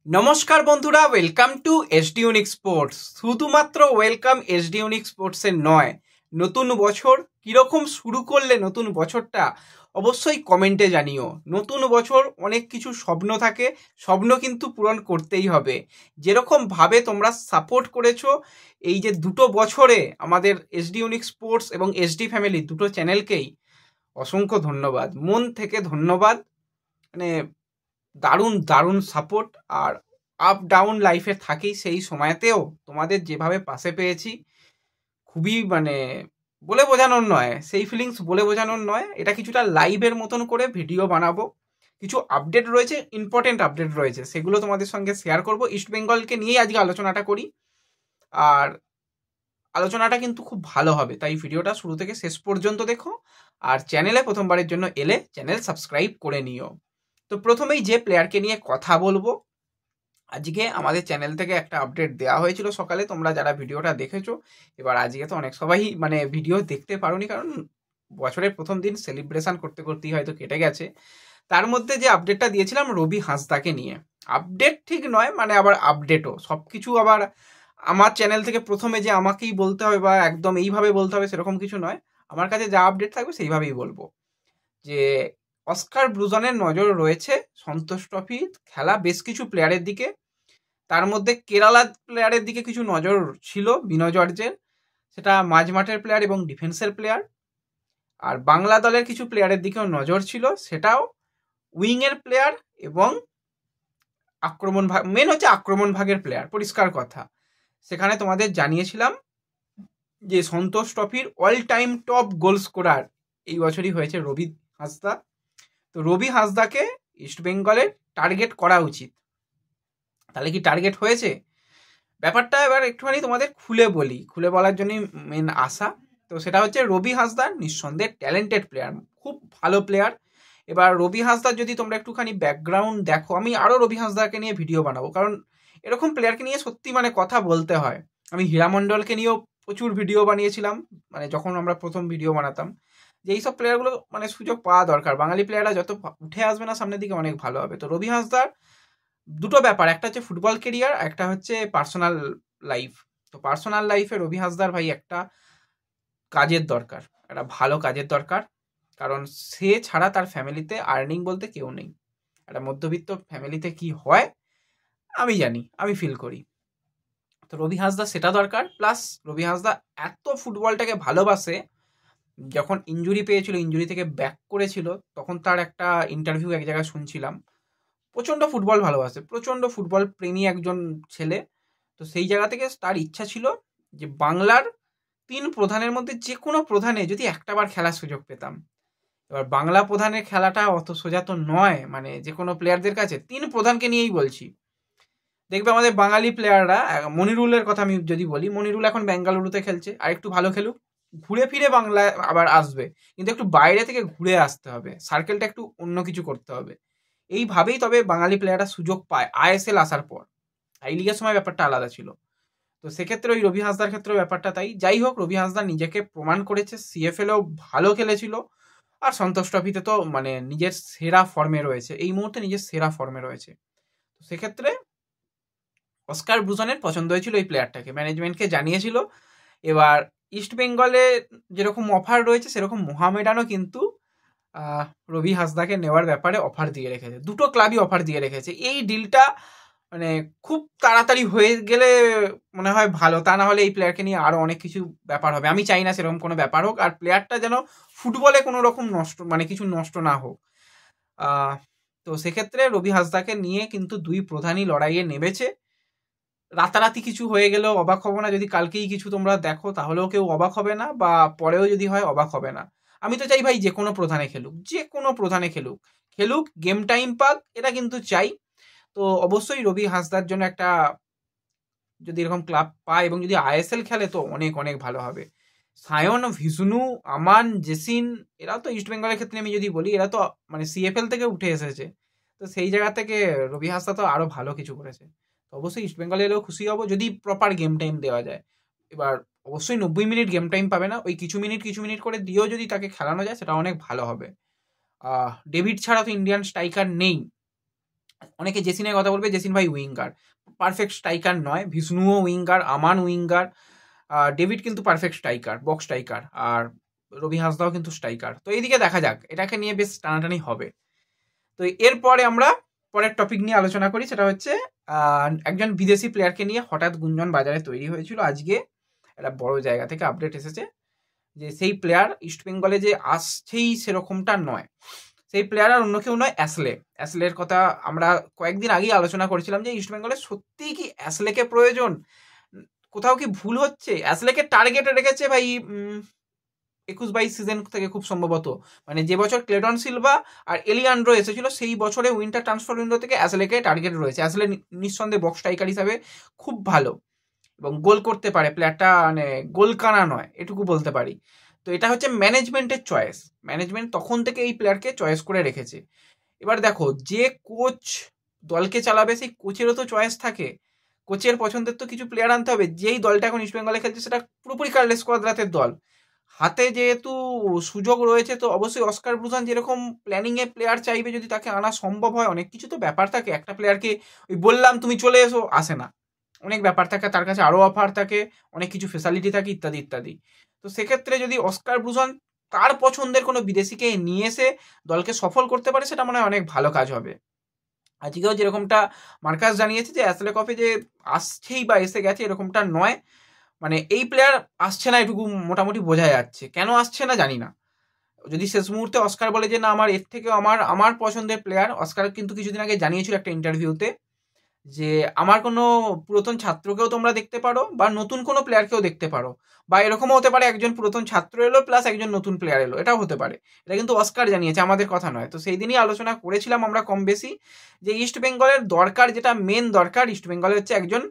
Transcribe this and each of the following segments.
নমস্কার বন্ধুরা, welcome to SD unique sports. শুধুমাত্র ওয়েলকাম এসডি ইউনিক স্পোর্টসের নয়, নতুন বছর কীরকম শুরু করলে নতুন বছরটা অবশ্যই কমেন্টে জানিও। নতুন বছর অনেক কিছু স্বপ্ন থাকে, স্বপ্ন কিন্তু পূরণ করতেই হবে। যেরকমভাবে তোমরা সাপোর্ট করেছো এই যে দুটো বছরে আমাদের এসডি ইউনিক স্পোর্টস এবং এসডি ফ্যামিলি দুটো চ্যানেলকেই অসংখ্য ধন্যবাদ, মন থেকে ধন্যবাদ। মানে দারুণ দারুণ সাপোর্ট। আর আপ ডাউন লাইফে থাকি, সেই সময়তেও তোমাদের যেভাবে পাশে পেয়েছি খুবই বলে বোঝানোর নয়, সেই ফিলিংস বলে বোঝানোর নয়। এটা কিছুটা লাইভের মতন করে ভিডিও বানাবো, কিছু আপডেট রয়েছে, ইম্পর্টেন্ট আপডেট রয়েছে, সেগুলো তোমাদের সঙ্গে শেয়ার করব। ইস্ট বেঙ্গলকে নিয়েই আজকে আলোচনাটা করি, আর আলোচনাটা কিন্তু খুব ভালো হবে, তাই ভিডিওটা শুরু থেকে শেষ পর্যন্ত দেখো। আর চ্যানেলে প্রথমবারের জন্য এলে চ্যানেল সাবস্ক্রাইব করে নিও। তো প্রথমেই যে প্লেয়ারকে নিয়ে কথা বলবো, আজকে আমাদের চ্যানেল থেকে একটা আপডেট দেওয়া হয়েছিল সকালে, তোমরা যারা ভিডিওটা দেখেছো। এবার আজকে তো অনেক সবাই ভিডিও দেখতে পারোনি, কারণ বছরের প্রথম দিন সেলিব্রেশন করতে করতেই হয়তো কেটে গেছে। তার মধ্যে যে আপডেটটা দিয়েছিলাম রবি হাঁসদাকে নিয়ে, আপডেট ঠিক নয়, আবার আপডেটও, সব কিছু আবার আমার চ্যানেল থেকে প্রথমে যে আমাকেই বলতে হবে বা একদম এইভাবে বলতে হবে সেরকম কিছু নয়। আমার কাছে যা আপডেট থাকবে সেইভাবেই বলবো। যে অস্কার ব্রুজনের নজর রয়েছে সন্তোষ ট্রফি খেলা বেশ কিছু প্লেয়ারের দিকে, তার মধ্যে কেরালা প্লেয়ারের দিকে কিছু নজর ছিল বিনয় জর্জের, সেটা মাঝমাঠের প্লেয়ার এবং ডিফেন্সের প্লেয়ার। আর বাংলা দলের কিছু প্লেয়ারের দিকেও নজর ছিল, সেটাও উইংয়ের প্লেয়ার এবং আক্রমণ ভাগ, মেন হচ্ছে আক্রমণ ভাগের প্লেয়ার, পরিষ্কার কথা। সেখানে তোমাদের জানিয়েছিলাম যে সন্তোষ ট্রফির all time top goal scorer এই বছরই হয়েছে রবি হাঁসদা। তো রবি হাঁসদাকে ইস্টবেঙ্গলের টার্গেট করা উচিত। তাহলে কি টার্গেট হয়েছে? ব্যাপারটা এবার একটুখানি তোমাদের খুলে বলি, খুলে বলার জন্যই মেন আশা। তো সেটা হচ্ছে রবি হাঁসদা নিঃসন্দেহে ট্যালেন্টেড প্লেয়ার, খুব ভালো প্লেয়ার। এবার রবি হাঁসদার যদি তোমরা একটুখানি ব্যাকগ্রাউন্ড দেখো, আমি আরও রবি হাঁসদাকে নিয়ে ভিডিও বানাবো, কারণ এরকম প্লেয়ারকে নিয়ে সত্যি কথা বলতে হয়। আমি হীরামণ্ডলকে নিয়েও প্রচুর ভিডিও বানিয়েছিলাম, যখন আমরা প্রথম ভিডিও বানাতাম, যে এইসব প্লেয়ারগুলো সুযোগ পাওয়া দরকার। বাঙালি প্লেয়াররা যত উঠে আসবে না সামনের দিকে, অনেক ভালো হবে। তো রবি হাঁসদার দুটো ব্যাপার, একটা হচ্ছে ফুটবল কেরিয়ার, একটা হচ্ছে পার্সোনাল লাইফ। তো পার্সোনাল লাইফে রবি হাঁসদার ভাই একটা কাজের দরকার, একটা ভালো কাজের দরকার, কারণ সে ছাড়া তার ফ্যামিলিতে আর্নিং বলতে কেউ নেই। একটা মধ্যবিত্ত ফ্যামিলিতে কি হয় আমি জানি, আমি ফিল করি। তো রবি হাঁসদা সেটা দরকার, প্লাস রবি হাঁসদা এত ফুটবলটাকে ভালোবাসে। যখন ইনজুরি পেয়েছিল, ইনজুরি থেকে ব্যাক করেছিল, তখন তার একটা ইন্টারভিউ এক জায়গায় শুনছিলাম, প্রচণ্ড ফুটবল ভালোবাসে, প্রচণ্ড ফুটবল প্রেমী একজন ছেলে। তো সেই জায়গা থেকে তার ইচ্ছা ছিল যে বাংলার 3 প্রধানের মধ্যে যে কোনো প্রধানে যদি একটাবার খেলার সুযোগ পেতাম। এবার বাংলা প্রধানের খেলাটা অত সোজা তো নয়, যে কোনো প্লেয়ারদের কাছে। 3 প্রধানকে নিয়েই বলছি। দেখবে আমাদের বাঙালি প্লেয়াররা, মনিরুলের কথা আমি যদি বলি, মনিরুল এখন বেঙ্গালুরুতে খেলছে, আর একটু ভালো খেলুক, ঘুরে ফিরে বাংলায় আবার আসবে, কিন্তু একটু বাইরে থেকে ঘুরে আসতে হবে, সার্কেলটা একটু অন্য কিছু করতে হবে। এইভাবেই তবে বাঙালি প্লেয়াররা সুযোগ পায় আইএসএল আসার পর। আই লিগের সময় ব্যাপারটা আলাদা ছিল। তো সেক্ষেত্রে ওই রবি হাঁসদার ক্ষেত্রেও ব্যাপারটা তাই। যাই হোক, রবি হাঁসদা নিজেকে প্রমাণ করেছে, সিএফএলেও ভালো খেলেছিল, আর সন্তোষ ট্রফিতে তো নিজের সেরা ফর্মে রয়েছে, এই মুহূর্তে নিজের সেরা ফর্মে রয়েছে। তো সেক্ষেত্রে অস্কার ব্রুজনের পছন্দ হয়েছিল এই প্লেয়ারটাকে, ম্যানেজমেন্টকে জানিয়েছিল। এবার ইস্ট বেঙ্গলে যেরকম অফার রয়েছে, সেরকম মোহামেডানও কিন্তু রবি হাঁসদাকে নেওয়ার ব্যাপারে অফার দিয়ে রেখেছে। দুটো ক্লাবই অফার দিয়ে রেখেছে। এই ডিলটা খুব তাড়াতাড়ি হয়ে গেলে মনে হয় ভালো, তা না হলে এই প্লেয়ারকে নিয়ে আরও অনেক কিছু ব্যাপার হবে। আমি চাই না সেরকম কোনো ব্যাপার হোক, আর প্লেয়ারটা যেন ফুটবলে কোনো রকম নষ্ট কিছু নষ্ট না হোক। তো সেক্ষেত্রে রবি হাঁসদাকে নিয়ে কিন্তু 2 প্রধানই লড়াইয়ে নেমেছে। রাতারাতি কিছু হয়ে গেলেও অবাক হবো না, যদি কালকেই কিছু তোমরা দেখো তাহলেও কেউ অবাক হবে না, বা পরেও যদি হয় অবাক হবে না। আমি তো চাই ভাই যে কোনো প্রধানে খেলুক, যে কোনো প্রধানে খেলুক, খেলুক, গেম টাইম পাক, এটা কিন্তু চাই। তো অবশ্যই রবি হাঁসদার জন্য একটা যদি এরকম ক্লাব পায় এবং যদি আইএসএল খেলে তো অনেক অনেক ভালো হবে। সায়ন, ভিষ্ণু, আমান, জেসিন, এরা তো ইস্ট বেঙ্গলের ক্ষেত্রে আমি যদি বলি, এরা তো সিএফএল থেকে উঠে এসেছে। তো সেই জায়গা থেকে রবি হাঁসদা তো আরও ভালো কিছু করেছে। তো অবশ্যই ইস্ট বেঙ্গলে এলেও খুশি হব যদি প্রপার গেম টাইম দেওয়া যায়। এবার অবশ্যই 90 মিনিট গেম টাইম পাবে না, ওই কিছু মিনিট করে দিয়েও যদি তাকে খেলানো যায় সেটা অনেক ভালো হবে। ডেভিড ছাড়া তো ইন্ডিয়ান স্ট্রাইকার নেই, অনেকে জেসিনের কথা বলবে, জেসিন ভাই উইঙ্গার, পারফেক্ট স্ট্রাইকার নয়। ভিষ্ণুও উইঙ্গার, আমান উইঙ্গার, ডেভিড কিন্তু পারফেক্ট স্ট্রাইকার, বক্স স্ট্রাইকার, আর রবি হাঁসদাও কিন্তু স্ট্রাইকার। তো এইদিকে দেখা যাক, এটাকে নিয়ে বেশ টানাটানি হবে। তো এরপরে আমরা পরের টপিক নিয়ে আলোচনা করি, সেটা হচ্ছে একজন বিদেশি প্লেয়ারকে নিয়ে হঠাৎ গুঞ্জন বাজারে তৈরি হয়েছিল। আজকে একটা বড় জায়গা থেকে আপডেট এসেছে যে সেই প্লেয়ার ইস্টবেঙ্গলে যে আসছেই সেরকমটা নয়। সেই প্লেয়ার আর অন্য কেউ নয়, অ্যাসলের কথা আমরা কয়েকদিন আগেই আলোচনা করেছিলাম যে ইস্টবেঙ্গলে সত্যিই কি অ্যাসলেকে প্রয়োজন, কোথাও কি ভুল হচ্ছে। অ্যাসলেকে টার্গেটে রেখেছে ভাই 21-22 সিজন থেকে খুব সম্ভবত, মানে যে বছর ক্লেটন সিলভা আর এলিয়ান্ড্রো এসেছিল সেই বছরে উইন্টার ট্রান্সফার উইন্ডো থেকে অ্যাসলেকে টার্গেট রয়েছে। অ্যাসলে নিঃসন্দেহে বক্স স্ট্রাইকার হিসাবে খুব ভালো এবং গোল করতে পারে, প্লেয়ারটা মানে গোল কানা নয়, এটুকু বলতে পারি। তো এটা হচ্ছে ম্যানেজমেন্টের চয়েস, ম্যানেজমেন্ট তখন থেকে এই প্লেয়ারকে চয়েস করে রেখেছে। এবার দেখো, যে কোচ দলকে চালাবে সেই কোচেরও তো চয়েস থাকে, কোচের পছন্দের তো কিছু প্লেয়ার আনতে হবে। যেই দলটা এখন ইস্টবেঙ্গলে খেলছে সেটা পুরোপুরি কার্লেস কোয়াদ্রাতের দল, হাতে যেহেতু সুযোগ রয়েছে তো অবশ্যই অস্কার ব্রুজান যেরকম প্ল্যানিংয়ে প্লেয়ার চাইবে, যদি তাকে আনা সম্ভব হয়, অনেক কিছু তো ব্যাপার থাকে। একটা প্লেয়ারকে ওই বললাম তুমি চলে এসো আসে না, অনেক ব্যাপার থাকে, তার কাছে আরও অফার থাকে, অনেক কিছু ফেসিলিটি থাকে, ইত্যাদি ইত্যাদি। তো সেক্ষেত্রে যদি অস্কার ব্রুজান তার পছন্দের কোনো বিদেশিকে নিয়ে এসে দলকে সফল করতে পারে, সেটা মনে হয় অনেক ভালো কাজ হবে। আজকেও যেরকমটা মার্কাস জানিয়েছে যে অ্যাসলে কপে যে আসছেই বা এসে গেছে এরকমটা নয়, মানে এই প্লেয়ার আসছে না এটুকু মোটামুটি বোঝা যাচ্ছে। কেন আসছে না জানি না। যদি শেষ মুহূর্তে অস্কার বলে যে না আমার এর থেকেও আমার পছন্দের প্লেয়ার, অস্কার কিন্তু কিছুদিন আগে জানিয়েছিল একটা ইন্টারভিউতে যে আমার কোনো পুরাতন ছাত্রকেও তোমরা দেখতে পারো বা নতুন কোনো প্লেয়ারকেও দেখতে পারো, বা এরকমও হতে পারে একজন পুরাতন ছাত্র এলো প্লাস একজন নতুন প্লেয়ার এলো, এটাও হতে পারে। এটা কিন্তু অস্কার জানিয়েছে, আমাদের কথা নয়। তো সেই দিনই আলোচনা করেছিলাম আমরা কম বেশি যে ইস্ট বেঙ্গলের দরকার, যেটা মেন দরকার ইস্ট বেঙ্গলের হচ্ছে একজন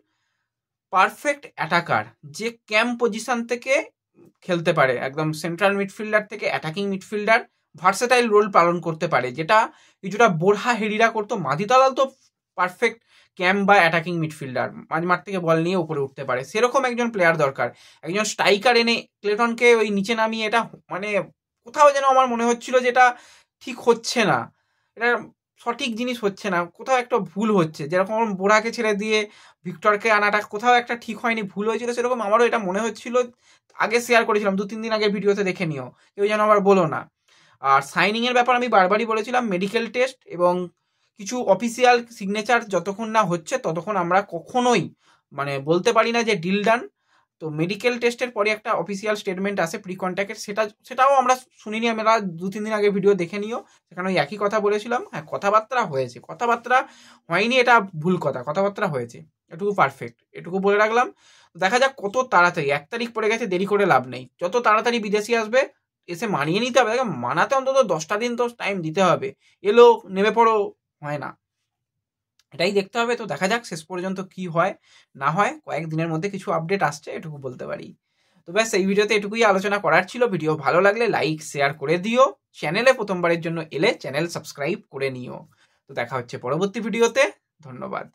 পারফেক্ট অ্যাটাকার, যে ক্যাম্প পজিশন থেকে খেলতে পারে, একদম সেন্ট্রাল মিডফিল্ডার থেকে অ্যাটাকিং মিডফিল্ডার, ভার্সেটাইল রোল পালন করতে পারে, যেটা কিছুটা বোরহা হেরিরা করতো। মাধি দালাল তো পারফেক্ট ক্যাম্প বা অ্যাটাকিং মিডফিল্ডার, মাঝমাঠ থেকে বল নিয়ে উপরে উঠতে পারে, সেরকম একজন প্লেয়ার দরকার। একজন স্ট্রাইকার এনে ক্লেটনকে ওই নিচে নামিয়ে, এটা মানে কোথাও যেন আমার মনে হচ্ছিল যে এটা ঠিক হচ্ছে না, এটা সঠিক জিনিস হচ্ছে না, কোথাও একটা ভুল হচ্ছে। যেরকম বোরাকে ছেড়ে দিয়ে ভিক্টরকে আনাটা কোথাও একটা ঠিক হয়নি, ভুল হয়েছিল, সেরকম আমারও এটা মনে হচ্ছিল। আগে শেয়ার করেছিলাম 2-3 দিন আগের ভিডিওতে, দেখে নিও, কেউ যেন আবার বলো না। আর সাইনিংয়ের ব্যাপার আমি বারবারই বলেছিলাম, মেডিকেল টেস্ট এবং কিছু অফিসিয়াল সিগনেচার যতক্ষণ না হচ্ছে ততক্ষণ আমরা কখনোই মানে বলতে পারি না যে ডিল ডান। তো মেডিকেল টেস্টের পরে একটা অফিসিয়াল স্টেটমেন্ট আসে প্রি কন্ট্যাক্টের, সেটাও আমরা শুনিনি, আমরা 2-3 দিন আগে ভিডিও দেখে নিও, সেখানে ওই একই কথা বলেছিলাম। হ্যাঁ, কথাবার্তা হয়েছে, কথাবার্তা হয়নি এটা ভুল কথা, কথাবার্তা হয়েছে, এটুকু পারফেক্ট, এটুকু বলে রাখলাম। দেখা যাক কত তাড়াতাড়ি, 1 তারিখ পড়ে গেছে, দেরি করে লাভ নেই, যত তাড়াতাড়ি বিদেশি আসবে এসে মানিয়ে নিতে হবে। মানাতে অন্তত 10টা দিন তো টাইম দিতে হবে, এলো নেমে পড়ো হয় না, এটাই দেখতে হবে। তো দেখা যাক শেষ পর্যন্ত কি হয় না হয়, কয়েকদিনের মধ্যে কিছু আপডেট আসছে, এটুকু বলতে পারি। তো ব্যাস, এই ভিডিওতে এটুকুই আলোচনা করার ছিল। ভিডিও ভালো লাগলে লাইক শেয়ার করে দিও, চ্যানেলে প্রথমবারের জন্য এলে চ্যানেল সাবস্ক্রাইব করে নিও। তো দেখা হচ্ছে পরবর্তী ভিডিওতে, ধন্যবাদ।